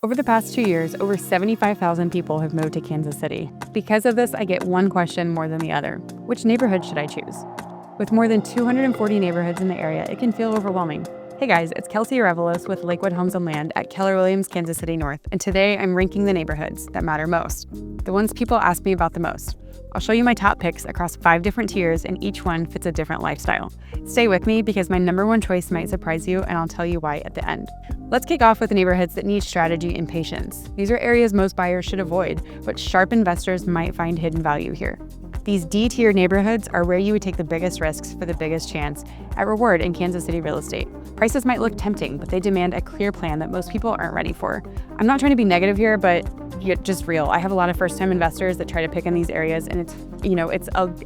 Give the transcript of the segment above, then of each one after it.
Over the past 2 years, over 75,000 people have moved to Kansas City. Because of this, I get one question more than the other. Which neighborhood should I choose? With more than 240 neighborhoods in the area, it can feel overwhelming. Hey guys, it's Kelsey Revelos with Lakewood Homes and Land at Keller Williams, Kansas City North, and today I'm ranking the neighborhoods that matter most, the ones people ask me about the most. I'll show you my top picks across 5 different tiers, and each one fits a different lifestyle. Stay with me because my number one choice might surprise you, and I'll tell you why at the end. Let's kick off with the neighborhoods that need strategy and patience. These are areas most buyers should avoid, but sharp investors might find hidden value here. These D-tier neighborhoods are where you would take the biggest risks for the biggest chance at reward in Kansas City real estate. Prices might look tempting, but they demand a clear plan that most people aren't ready for. I'm not trying to be negative here, but just real. I have a lot of first-time investors that try to pick in these areas, and it's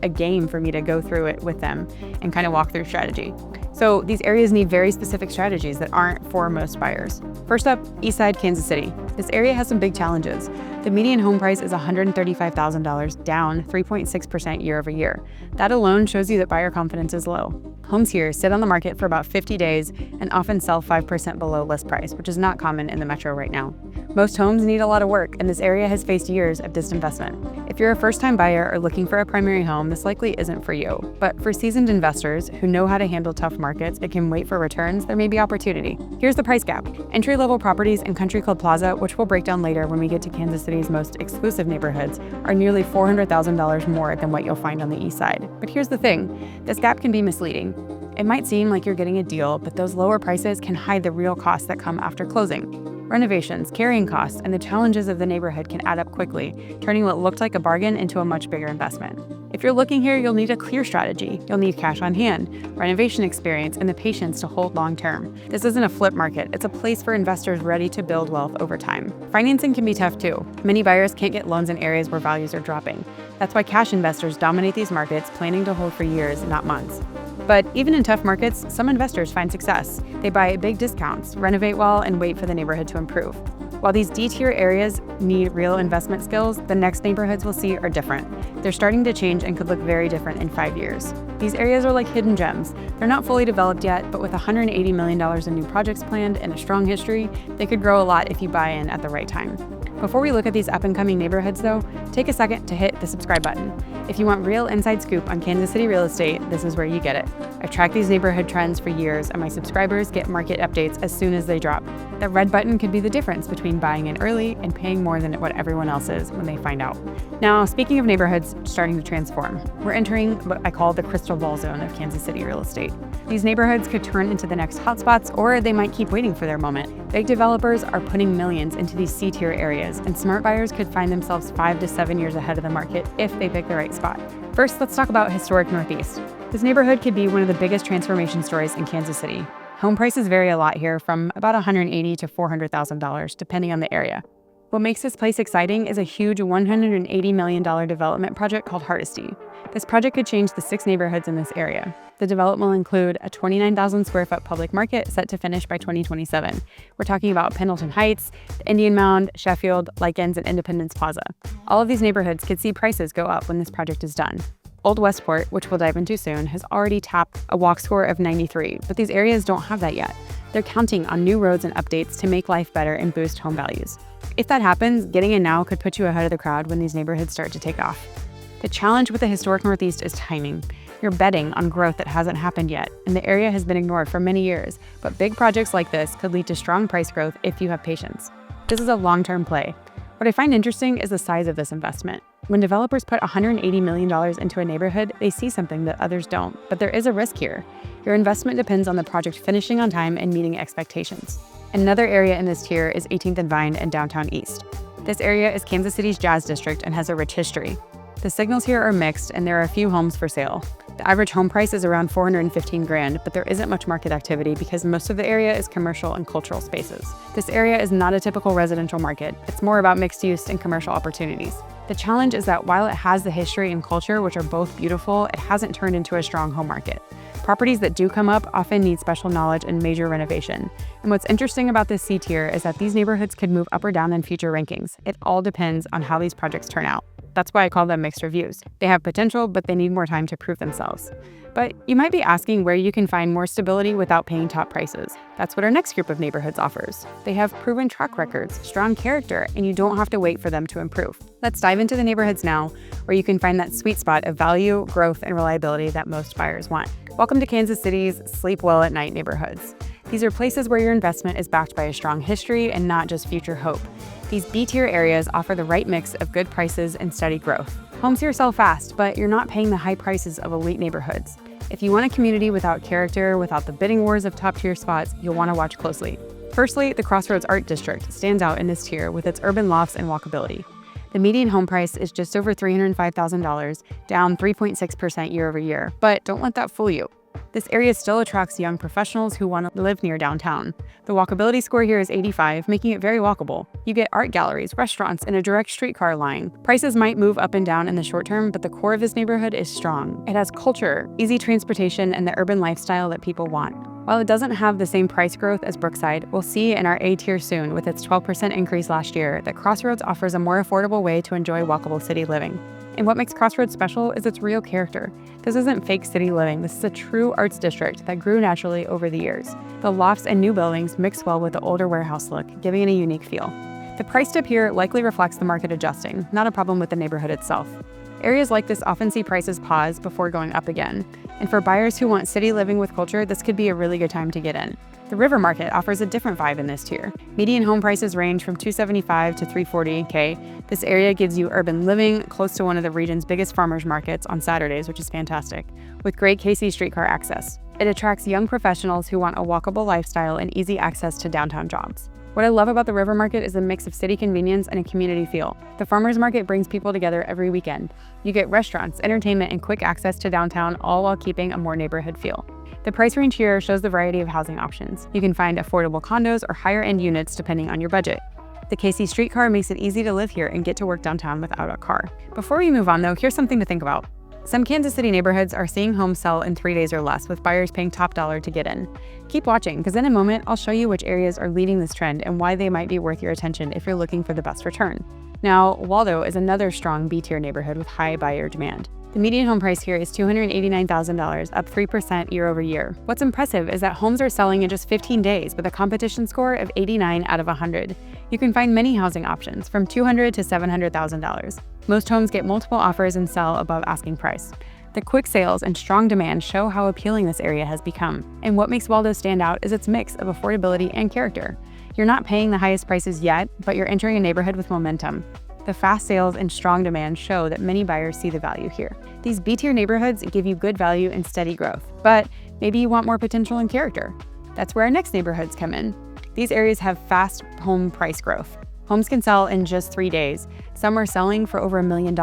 a game for me to go through it with them and kind of walk through strategy. So these areas need very specific strategies that aren't for most buyers. First up, Eastside Kansas City. This area has some big challenges. The median home price is $135,000, down 3.6% year over year. That alone shows you that buyer confidence is low. Homes here sit on the market for about 50 days and often sell 5% below list price, which is not common in the metro right now. Most homes need a lot of work, and this area has faced years of disinvestment. If you're a first-time buyer or looking for a primary home, this likely isn't for you. But for seasoned investors who know how to handle tough markets and can wait for returns, there may be opportunity. Here's the price gap. Entry-level properties in Country Club Plaza, which we'll break down later when we get to Kansas City's most exclusive neighborhoods, are nearly $400,000 more than what you'll find on the east side. But here's the thing, this gap can be misleading. It might seem like you're getting a deal, but those lower prices can hide the real costs that come after closing. Renovations, carrying costs, and the challenges of the neighborhood can add up quickly, turning what looked like a bargain into a much bigger investment. If you're looking here, you'll need a clear strategy. You'll need cash on hand, renovation experience, and the patience to hold long term. This isn't a flip market. It's a place for investors ready to build wealth over time. Financing can be tough too. Many buyers can't get loans in areas where values are dropping. That's why cash investors dominate these markets, planning to hold for years, not months. But even in tough markets, some investors find success. They buy at big discounts, renovate well, and wait for the neighborhood to improve. While these D-tier areas need real investment skills, the next neighborhoods we'll see are different. They're starting to change and could look very different in 5 years. These areas are like hidden gems. They're not fully developed yet, but with $180 million in new projects planned and a strong history, they could grow a lot if you buy in at the right time. Before we look at these up-and-coming neighborhoods though, take a second to hit the subscribe button. If you want real inside scoop on Kansas City real estate, this is where you get it. I've tracked these neighborhood trends for years, and my subscribers get market updates as soon as they drop. That red button could be the difference between buying in early and paying more than what everyone else is when they find out. Now, speaking of neighborhoods starting to transform, we're entering what I call the crystal ball zone of Kansas City real estate. These neighborhoods could turn into the next hotspots, or they might keep waiting for their moment. Big developers are putting millions into these C-tier areas, and smart buyers could find themselves 5 to 7 years ahead of the market if they pick the right spot. First, let's talk about historic Northeast. This neighborhood could be one of the biggest transformation stories in Kansas City. Home prices vary a lot here, from about $180,000 to $400,000, depending on the area. What makes this place exciting is a huge $180 million development project called Hardesty. This project could change the 6 neighborhoods in this area. The development will include a 29,000 square foot public market set to finish by 2027. We're talking about Pendleton Heights, the Indian Mound, Sheffield, Likens, and Independence Plaza. All of these neighborhoods could see prices go up when this project is done. Old Westport, which we'll dive into soon, has already tapped a walk score of 93, but these areas don't have that yet. They're counting on new roads and updates to make life better and boost home values. If that happens, getting in now could put you ahead of the crowd when these neighborhoods start to take off. The challenge with the historic Northeast is timing. You're betting on growth that hasn't happened yet, and the area has been ignored for many years, but big projects like this could lead to strong price growth if you have patience. This is a long-term play. What I find interesting is the size of this investment. When developers put $180 million into a neighborhood, they see something that others don't, but there is a risk here. Your investment depends on the project finishing on time and meeting expectations. Another area in this tier is 18th and Vine in downtown East. This area is Kansas City's Jazz District and has a rich history. The signals here are mixed, and there are a few homes for sale. The average home price is around $415,000, but there isn't much market activity because most of the area is commercial and cultural spaces. This area is not a typical residential market. It's more about mixed use and commercial opportunities. The challenge is that while it has the history and culture, which are both beautiful, it hasn't turned into a strong home market. Properties that do come up often need special knowledge and major renovation. And what's interesting about this C tier is that these neighborhoods could move up or down in future rankings. It all depends on how these projects turn out. That's why I call them mixed reviews. They have potential, but they need more time to prove themselves. But you might be asking where you can find more stability without paying top prices. That's what our next group of neighborhoods offers. They have proven track records, strong character, and you don't have to wait for them to improve. Let's dive into the neighborhoods now, where you can find that sweet spot of value, growth, and reliability that most buyers want. Welcome to Kansas City's Sleep Well at Night neighborhoods. These are places where your investment is backed by a strong history and not just future hope. These B-tier areas offer the right mix of good prices and steady growth. Homes here sell fast, but you're not paying the high prices of elite neighborhoods. If you want a community without character, without the bidding wars of top-tier spots, you'll want to watch closely. Firstly, the Crossroads Art District stands out in this tier with its urban lofts and walkability. The median home price is just over $305,000, down 3.6% year over year. But don't let that fool you. This area still attracts young professionals who want to live near downtown. The walkability score here is 85, making it very walkable. You get art galleries, restaurants, and a direct streetcar line. Prices might move up and down in the short term, but the core of this neighborhood is strong. It has culture, easy transportation, and the urban lifestyle that people want. While it doesn't have the same price growth as Brookside, we'll see in our A tier soon with its 12% increase last year that Crossroads offers a more affordable way to enjoy walkable city living. And what makes Crossroads special is its real character. This isn't fake city living, this is a true arts district that grew naturally over the years. The lofts and new buildings mix well with the older warehouse look, giving it a unique feel. The price dip here likely reflects the market adjusting, not a problem with the neighborhood itself. Areas like this often see prices pause before going up again. And for buyers who want city living with culture, this could be a really good time to get in. The River Market offers a different vibe in this tier. Median home prices range from $275,000 to $340,000. This area gives you urban living close to one of the region's biggest farmers markets on Saturdays, which is fantastic, with great KC streetcar access. It attracts young professionals who want a walkable lifestyle and easy access to downtown jobs. What I love about the River Market is a mix of city convenience and a community feel. The farmers market brings people together every weekend. You get restaurants, entertainment, and quick access to downtown, all while keeping a more neighborhood feel. The price range here shows the variety of housing options. You can find affordable condos or higher-end units depending on your budget. The KC streetcar makes it easy to live here and get to work downtown without a car. Before we move on though, here's something to think about. Some Kansas City neighborhoods are seeing homes sell in 3 days or less, with buyers paying top dollar to get in. Keep watching, because in a moment, I'll show you which areas are leading this trend and why they might be worth your attention if you're looking for the best return. Now, Waldo is another strong B-tier neighborhood with high buyer demand. The median home price here is $289,000, up 3% year over year. What's impressive is that homes are selling in just 15 days with a competition score of 89 out of 100. You can find many housing options from $200,000 to $700,000. Most homes get multiple offers and sell above asking price. The quick sales and strong demand show how appealing this area has become. And what makes Waldo stand out is its mix of affordability and character. You're not paying the highest prices yet, but you're entering a neighborhood with momentum. The fast sales and strong demand show that many buyers see the value here. These B-tier neighborhoods give you good value and steady growth, but maybe you want more potential and character. That's where our next neighborhoods come in. These areas have fast home price growth. Homes can sell in just 3 days. Some are selling for over $1 million.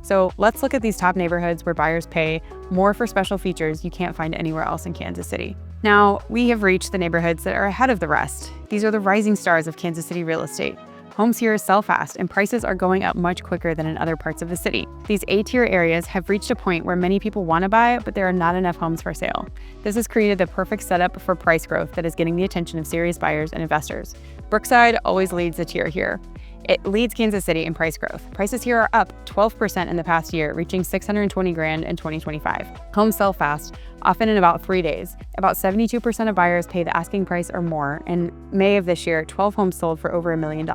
So let's look at these top neighborhoods where buyers pay more for special features you can't find anywhere else in Kansas City. Now, we have reached the neighborhoods that are ahead of the rest. These are the rising stars of Kansas City real estate. Homes here sell fast and prices are going up much quicker than in other parts of the city. These A-tier areas have reached a point where many people want to buy, but there are not enough homes for sale. This has created the perfect setup for price growth that is getting the attention of serious buyers and investors. Brookside always leads the tier here. It leads Kansas City in price growth. Prices here are up 12% in the past year, reaching $620,000 in 2025. Homes sell fast, often in about 3 days. About 72% of buyers pay the asking price or more. In May of this year, 12 homes sold for over $1 million.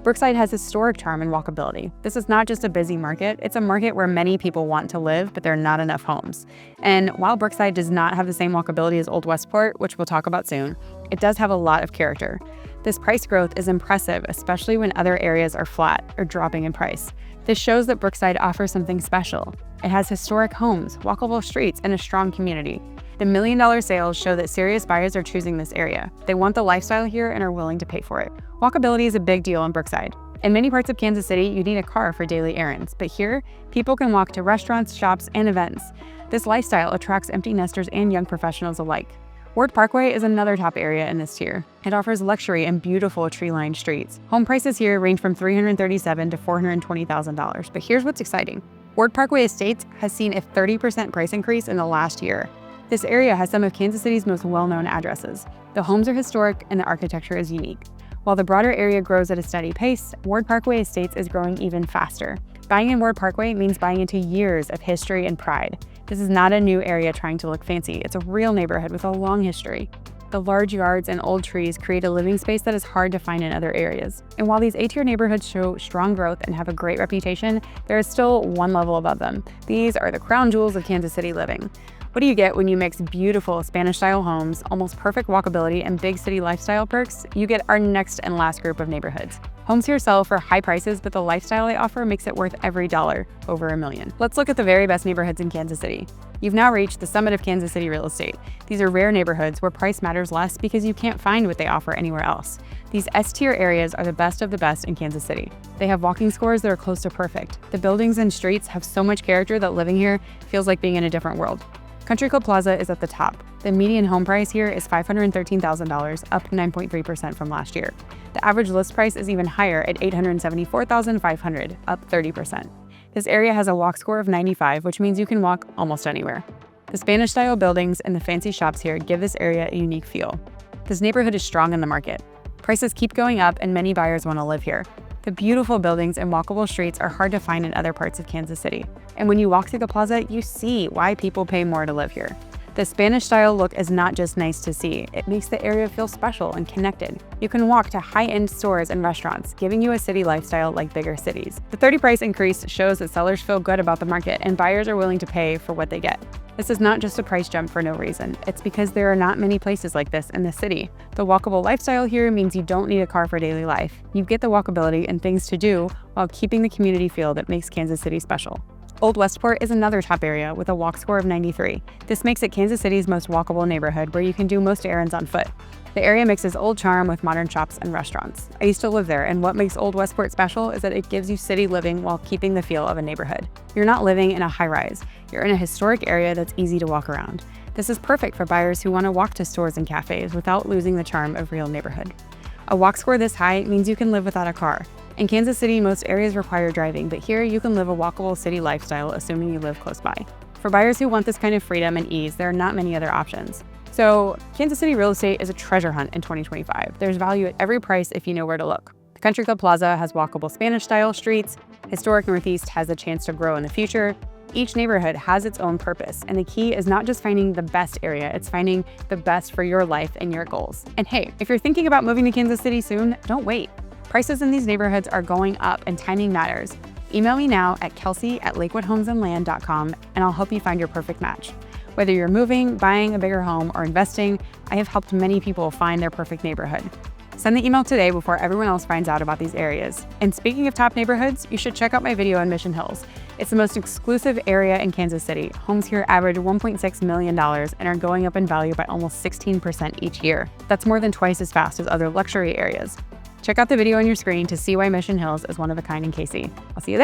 Brookside has historic charm and walkability. This is not just a busy market, it's a market where many people want to live, but there are not enough homes. And while Brookside does not have the same walkability as Old Westport, which we'll talk about soon, it does have a lot of character. This price growth is impressive, especially when other areas are flat or dropping in price. This shows that Brookside offers something special. It has historic homes, walkable streets, and a strong community. The $1 million sales show that serious buyers are choosing this area. They want the lifestyle here and are willing to pay for it. Walkability is a big deal in Brookside. In many parts of Kansas City, you need a car for daily errands, but here, people can walk to restaurants, shops, and events. This lifestyle attracts empty nesters and young professionals alike. Ward Parkway is another top area in this tier. It offers luxury and beautiful tree-lined streets. Home prices here range from $337,000 to $420,000, but here's what's exciting. Ward Parkway Estates has seen a 30% price increase in the last year. This area has some of Kansas City's most well-known addresses. The homes are historic and the architecture is unique. While the broader area grows at a steady pace, Ward Parkway Estates is growing even faster. Buying in Ward Parkway means buying into years of history and pride. This is not a new area trying to look fancy. It's a real neighborhood with a long history. The large yards and old trees create a living space that is hard to find in other areas. And while these A-tier neighborhoods show strong growth and have a great reputation, there is still one level above them. These are the crown jewels of Kansas City living. What do you get when you mix beautiful Spanish-style homes, almost perfect walkability, and big city lifestyle perks? You get our next and last group of neighborhoods. Homes here sell for high prices, but the lifestyle they offer makes it worth every dollar, over $1 million. Let's look at the very best neighborhoods in Kansas City. You've now reached the summit of Kansas City real estate. These are rare neighborhoods where price matters less because you can't find what they offer anywhere else. These S-tier areas are the best of the best in Kansas City. They have walking scores that are close to perfect. The buildings and streets have so much character that living here feels like being in a different world. Country Club Plaza is at the top. The median home price here is $513,000, up 9.3% from last year. The average list price is even higher at $874,500, up 30%. This area has a walk score of 95, which means you can walk almost anywhere. The Spanish-style buildings and the fancy shops here give this area a unique feel. This neighborhood is strong in the market. Prices keep going up and many buyers want to live here. The beautiful buildings and walkable streets are hard to find in other parts of Kansas City. And when you walk through the plaza, you see why people pay more to live here. The Spanish-style look is not just nice to see, it makes the area feel special and connected. You can walk to high-end stores and restaurants, giving you a city lifestyle like bigger cities. The 30 price increase shows that sellers feel good about the market and buyers are willing to pay for what they get. This is not just a price jump for no reason. It's because there are not many places like this in the city. The walkable lifestyle here means you don't need a car for daily life. You get the walkability and things to do while keeping the community feel that makes Kansas City special. Old Westport is another top area with a walk score of 93. This makes it Kansas City's most walkable neighborhood where you can do most errands on foot. The area mixes old charm with modern shops and restaurants. I used to live there, and what makes Old Westport special is that it gives you city living while keeping the feel of a neighborhood. You're not living in a high-rise. You're in a historic area that's easy to walk around. This is perfect for buyers who want to walk to stores and cafes without losing the charm of real neighborhood. A walk score this high means you can live without a car. In Kansas City, most areas require driving, but here you can live a walkable city lifestyle assuming you live close by. For buyers who want this kind of freedom and ease, there are not many other options. So, Kansas City real estate is a treasure hunt in 2025. There's value at every price if you know where to look. The Country Club Plaza has walkable Spanish-style streets. Historic Northeast has a chance to grow in the future. Each neighborhood has its own purpose, and the key is not just finding the best area, it's finding the best for your life and your goals. And hey, if you're thinking about moving to Kansas City soon, don't wait. Prices in these neighborhoods are going up and timing matters. Email me now at kelsey@lakewoodhomesandland.com and I'll help you find your perfect match. Whether you're moving, buying a bigger home, or investing, I have helped many people find their perfect neighborhood. Send the email today before everyone else finds out about these areas. And speaking of top neighborhoods, you should check out my video on Mission Hills. It's the most exclusive area in Kansas City. Homes here average $1.6 million and are going up in value by almost 16% each year. That's more than twice as fast as other luxury areas. Check out the video on your screen to see why Mission Hills is one of a kind in KC. I'll see you there.